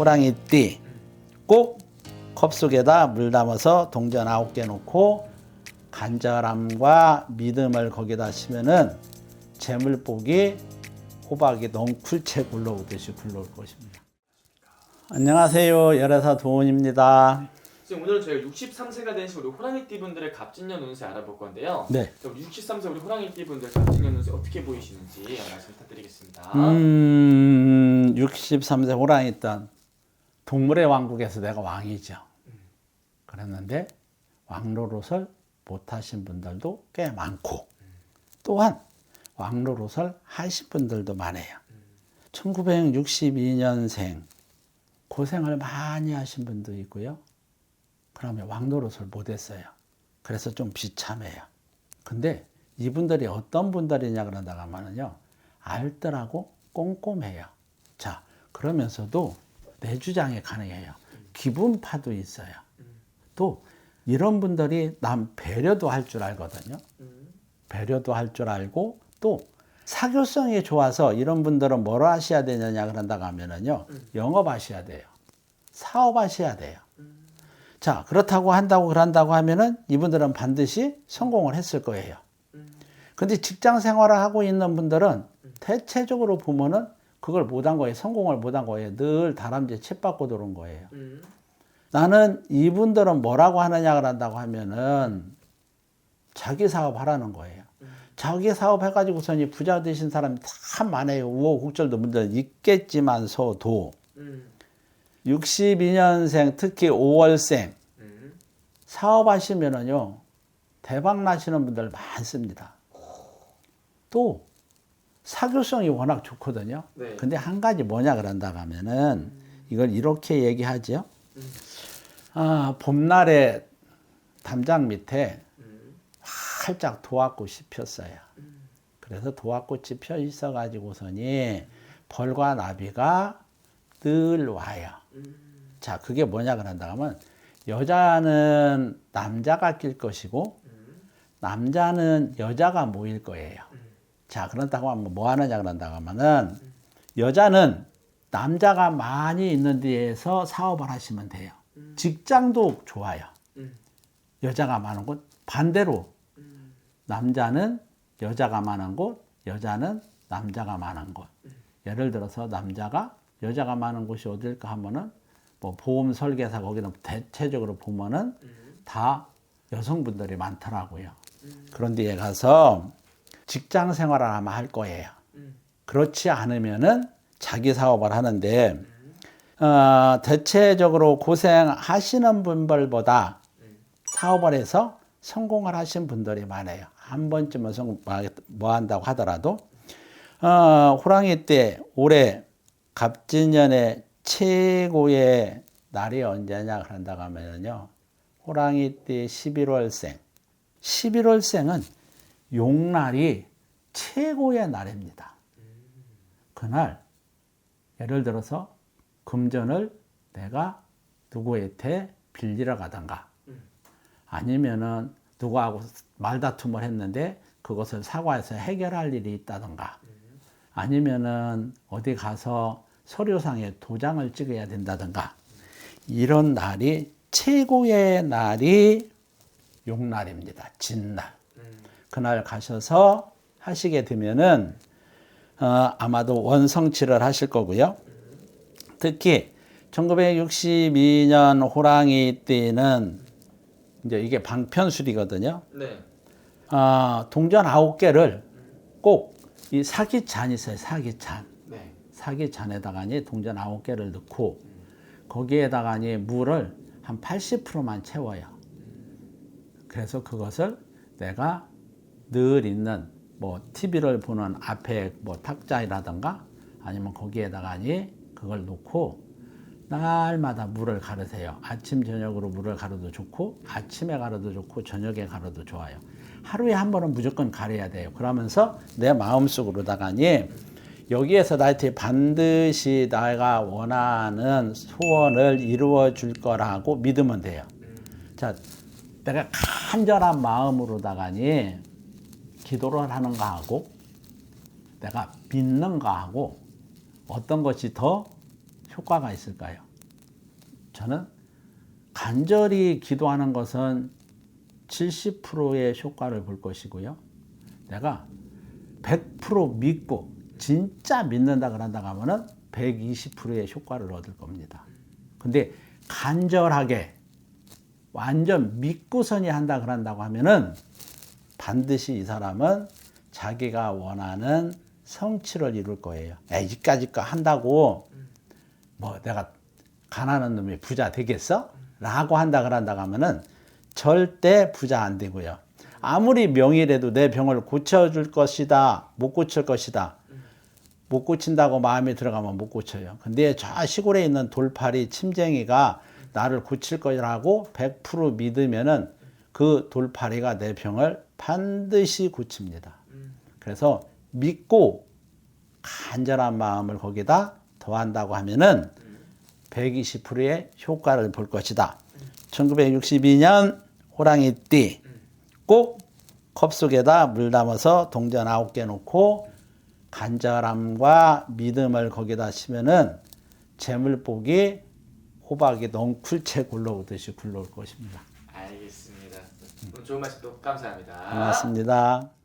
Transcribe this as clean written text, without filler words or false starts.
호랑이띠 꼭 컵 속에다 물 담아서 동전 9개 놓고 간절함과 믿음을 거기다 하시면은 재물복이 호박이 넝쿨채 굴러오듯이 굴러올 것입니다. 안녕하세요. 열애사 도훈입니다. 오늘은 저희가 63세가 되신 우리 호랑이띠 분들의 갑진년 운세 알아볼 건데요. 네. 우리 63세 우리 호랑이띠 분들 갑진년 운세 어떻게 보이시는지 말씀 부탁드리겠습니다. 63세 호랑이 딴 동물의 왕국에서 내가 왕이죠. 그랬는데 왕노릇을 못하신 분들도 꽤 많고 또한 왕노릇을 하신 분들도 많아요. 1962년생 고생을 많이 하신 분도 있고요. 그러면 왕노릇을 못했어요. 그래서 좀 비참해요. 근데 이분들이 어떤 분들이냐 그런다고 하면요. 알뜰하고 꼼꼼해요. 자, 그러면서도 내 주장이 가능해요. 기분파도 있어요. 또 이런 분들이 남 배려도 할 줄 알거든요. 배려도 할 줄 알고 또 사교성이 좋아서 이런 분들은 뭘 하셔야 되느냐 그런다고 하면은요. 영업하셔야 돼요. 사업하셔야 돼요. 자, 그렇다고 그런다고 하면은 이분들은 반드시 성공을 했을 거예요. 근데 직장 생활을 하고 있는 분들은 대체적으로 보면은 그걸 못한 거예요. 성공을 못한 거예요. 늘 다람쥐 쳇바퀴 도는 거예요. 나는 이분들은 뭐라고 하느냐 그런다고 하면은 자기 사업 하라는 거예요. 자기 사업 해가지고서는 부자 되신 사람이 참 많아요. 우호국절도 문제는 있겠지만서도 62년생 특히 5월생 사업하시면은요 대박 나시는 분들 많습니다. 또 사교성이 워낙 좋거든요. 네. 근데 한 가지 뭐냐 그런다고 하면은 이걸 이렇게 얘기하죠. 봄날에 담장 밑에 활짝 도화꽃이 폈어요. 그래서 도화꽃이 펴 있어 가지고서니 벌과 나비가 늘 와요. 자, 그게 뭐냐 그런다 하면 여자는 남자가 낄 것이고 남자는 여자가 모일 거예요. 자, 그렇다고 하면 뭐 하느냐 그런다고 하면은 여자는 남자가 많이 있는 데에서 사업을 하시면 돼요. 직장도 좋아요. 여자가 많은 곳. 반대로 남자는 여자가 많은 곳, 여자는 남자가 많은 곳. 예를 들어서 남자가 여자가 많은 곳이 어딜까 하면은 뭐 보험 설계사 거기는 대체적으로 보면은 다 여성분들이 많더라고요. 그런 데에 가서 직장 생활을 아마 할 거예요. 그렇지 않으면은 자기 사업을 하는데 대체적으로 고생하시는 분들보다 사업을 해서 성공을 하신 분들이 많아요. 한 번쯤은 뭐 한다고 하더라도 호랑이 때 올해 갑진년의 최고의 날이 언제냐 그런다고 하면요. 호랑이 때 11월생. 11월생은 용날이 최고의 날입니다. 그날 예를 들어서 금전을 내가 누구한테 빌리러 가던가 아니면은 누구하고 말다툼을 했는데 그것을 사과해서 해결할 일이 있다던가 아니면은 어디 가서 서류상에 도장을 찍어야 된다던가 이런 날이 최고의 날이 용날입니다. 진날. 그날 가셔서 하시게 되면은 아마도 원성치를 하실 거고요. 특히 1962년 호랑이 띠는 이제 이게 방편술이거든요. 네. 동전 9개를 꼭 이 사기찬이 있어요. 사기찬. 네. 사기찬에다가니 동전 9개를 넣고 거기에다가니 물을 한 80%만 채워요. 그래서 그것을 내가 늘 있는 뭐 TV를 보는 앞에 뭐 탁자라든가 아니면 거기에다가니 그걸 놓고 날마다 물을 가르세요. 아침 저녁으로 물을 가려도 좋고 아침에 가려도 좋고 저녁에 가려도 좋아요. 하루에 한 번은 무조건 가려야 돼요. 그러면서 내 마음속으로다가니 여기에서 나한테 반드시 내가 원하는 소원을 이루어 줄 거라고 믿으면 돼요. 자, 내가 간절한 마음으로다가니 기도를 하는 거하고 내가 믿는 거하고 어떤 것이 더 효과가 있을까요? 저는 간절히 기도하는 것은 70%의 효과를 볼 것이고요. 내가 100% 믿고 진짜 믿는다 그런다고 하면은 120%의 효과를 얻을 겁니다. 근데 간절하게 완전 믿고선이 한다 그런다고 하면은 반드시 이 사람은 자기가 원하는 성취를 이룰 거예요. 이까짓 거 한다고 뭐 내가 가난한 놈이 부자 되겠어? 라고 한다 그런다고 하면은 절대 부자 안 되고요. 아무리 명의라도 내 병을 고쳐줄 것이다, 못 고칠 것이다. 못 고친다고 마음에 들어가면 못 고쳐요. 근데 저 시골에 있는 돌팔이 침쟁이가 나를 고칠 거라고 100% 믿으면은 그 돌팔이가 내 병을 반드시 고칩니다. 그래서 믿고 간절한 마음을 거기다 더한다고 하면은 120%의 효과를 볼 것이다. 1962년 호랑이띠 꼭 컵 속에다 물 담아서 동전 9개 놓고 간절함과 믿음을 거기다 치면은 재물복이 호박이 넝쿨채 굴러오듯이 굴러올 것입니다. 알겠습니다. 오늘 좋은 말씀 또 감사합니다. 고맙습니다.